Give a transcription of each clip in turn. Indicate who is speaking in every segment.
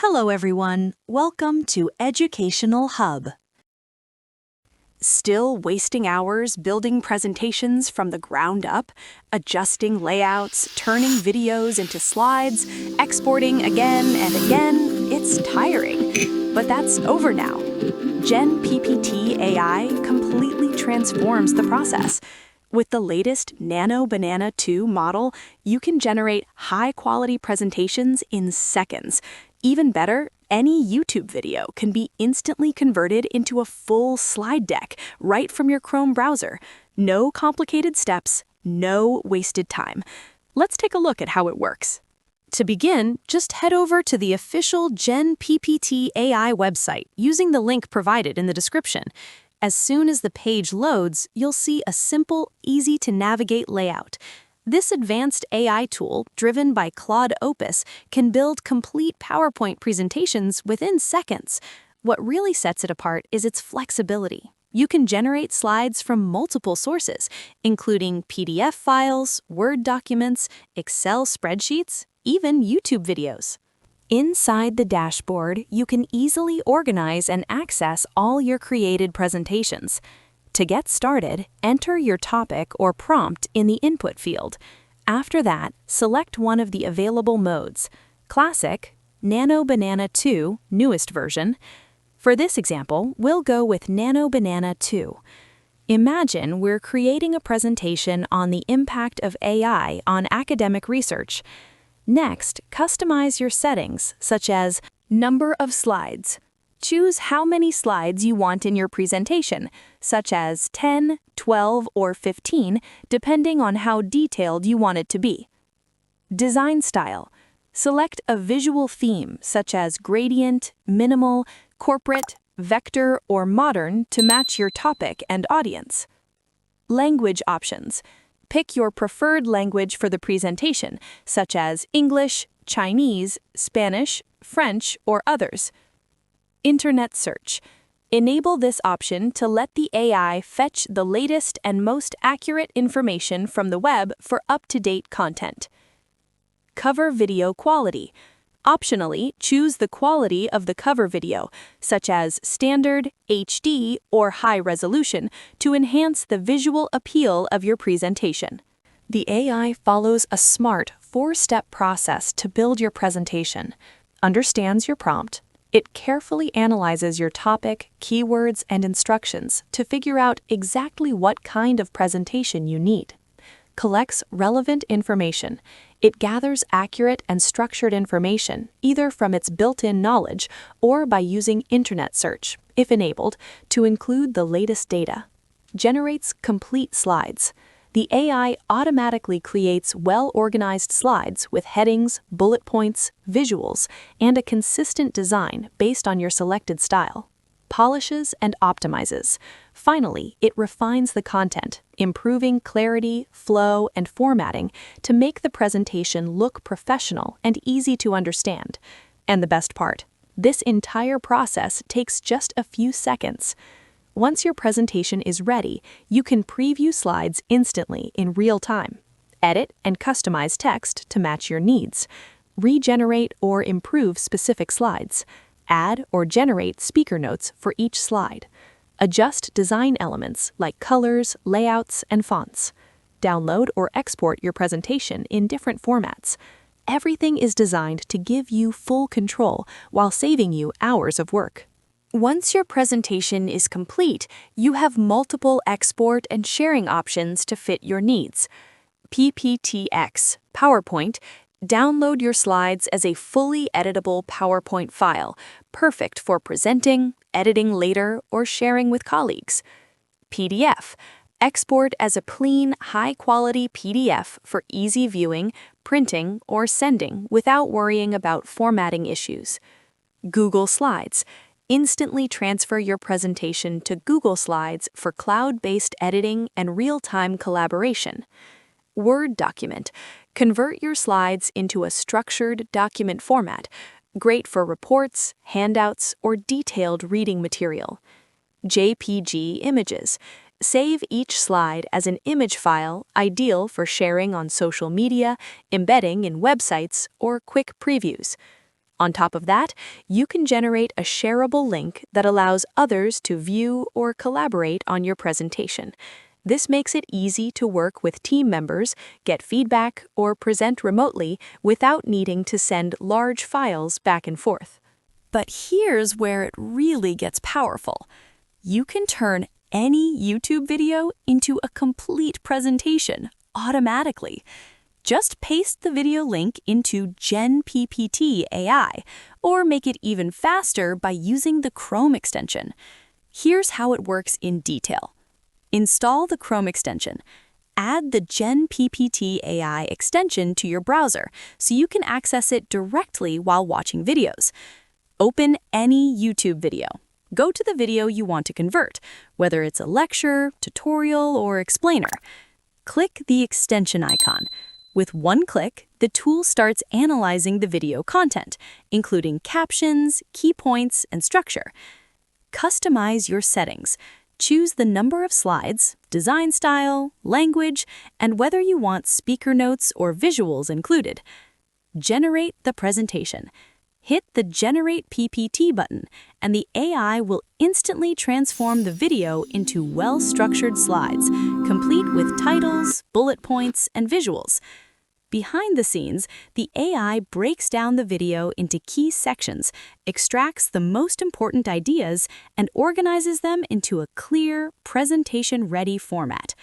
Speaker 1: Hello everyone, welcome to Educational Hub. Still wasting hours building presentations from the ground up, adjusting layouts, turning videos into slides, exporting again and again? It's tiring, but that's over now. Gen PPT AI completely transforms the process. With the latest Nano Banana 2 model, you can generate high-quality presentations in seconds. Even better, any YouTube video can be instantly converted into a full slide deck right from your Chrome browser. No complicated steps, no wasted time. Let's take a look at how it works. To begin, just head over to the official Gen PPT AI website using the link provided in the description. As soon as the page loads, you'll see a simple, easy-to-navigate layout. This advanced AI tool, driven by Claude Opus, can build complete PowerPoint presentations within seconds. What really sets it apart is its flexibility. You can generate slides from multiple sources, including PDF files, Word documents, Excel spreadsheets, even YouTube videos. Inside the dashboard, you can easily organize and access all your created presentations. To get started, enter your topic or prompt in the input field. After that, select one of the available modes: Classic, Nano Banana 2, newest version. For this example, we'll go with Nano Banana 2. Imagine we're creating a presentation on the impact of AI on academic research. Next, customize your settings, such as number of slides. Choose how many slides you want in your presentation, such as 10, 12, or 15, depending on how detailed you want it to be. Design style. Select a visual theme, such as gradient, minimal, corporate, vector, or modern to match your topic and audience. Language options. Pick your preferred language for the presentation, such as English, Chinese, Spanish, French, or others. Internet search. Enable this option to let the AI fetch the latest and most accurate information from the web for up-to-date content. Cover video quality. Optionally, choose the quality of the cover video, such as standard, HD, or high resolution, to enhance the visual appeal of your presentation. The AI follows a smart, four-step process to build your presentation. Understands your prompt. It carefully analyzes your topic, keywords, and instructions to figure out exactly what kind of presentation you need. Collects relevant information. It gathers accurate and structured information, either from its built-in knowledge or by using internet search, if enabled, to include the latest data. Generates complete slides. The AI automatically creates well-organized slides with headings, bullet points, visuals, and a consistent design based on your selected style. Polishes and optimizes. Finally, it refines the content, improving clarity, flow, and formatting to make the presentation look professional and easy to understand. And the best part, this entire process takes just a few seconds. Once your presentation is ready, you can preview slides instantly in real time, edit and customize text to match your needs, regenerate or improve specific slides, add or generate speaker notes for each slide, adjust design elements like colors, layouts, and fonts, download or export your presentation in different formats. Everything is designed to give you full control while saving you hours of work. Once your presentation is complete, you have multiple export and sharing options to fit your needs. PPTX, PowerPoint. Download your slides as a fully editable PowerPoint file, perfect for presenting, editing later, or sharing with colleagues. PDF. Export as a clean, high-quality PDF for easy viewing, printing, or sending without worrying about formatting issues. Google Slides. Instantly transfer your presentation to Google Slides for cloud-based editing and real-time collaboration. Word document. Convert your slides into a structured document format, great for reports, handouts, or detailed reading material. JPG images. Save each slide as an image file, ideal for sharing on social media, embedding in websites, or quick previews. On top of that, you can generate a shareable link that allows others to view or collaborate on your presentation. This makes it easy to work with team members, get feedback, or present remotely without needing to send large files back and forth. But here's where it really gets powerful. You can turn any YouTube video into a complete presentation automatically. Just paste the video link into GenPPT AI, or make it even faster by using the Chrome extension. Here's how it works in detail. Install the Chrome extension. Add the GenPPT AI extension to your browser so you can access it directly while watching videos. Open any YouTube video. Go to the video you want to convert, whether it's a lecture, tutorial, or explainer. Click the extension icon. With one click, the tool starts analyzing the video content, including captions, key points, and structure. Customize your settings. Choose the number of slides, design style, language, and whether you want speaker notes or visuals included. Generate the presentation. Hit the Generate PPT button, and the AI will instantly transform the video into well-structured slides, complete with titles, bullet points, and visuals. Behind the scenes, the AI breaks down the video into key sections, extracts the most important ideas, and organizes them into a clear, presentation-ready format.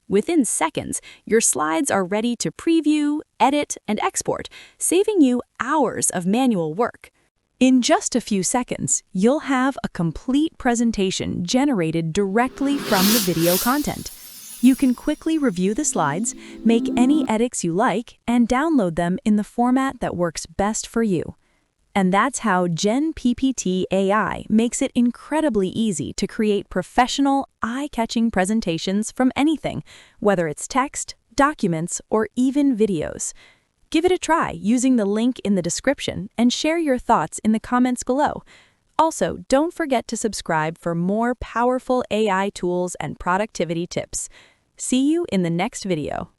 Speaker 1: Within seconds, your slides are ready to preview, edit, and export, saving you hours of manual work. In just a few seconds, you'll have a complete presentation generated directly from the video content. You can quickly review the slides, make any edits you like, and download them in the format that works best for you. And that's how GenPPT AI makes it incredibly easy to create professional, eye-catching presentations from anything, whether it's text, documents, or even videos. Give it a try using the link in the description and share your thoughts in the comments below. Also, don't forget to subscribe for more powerful AI tools and productivity tips. See you in the next video.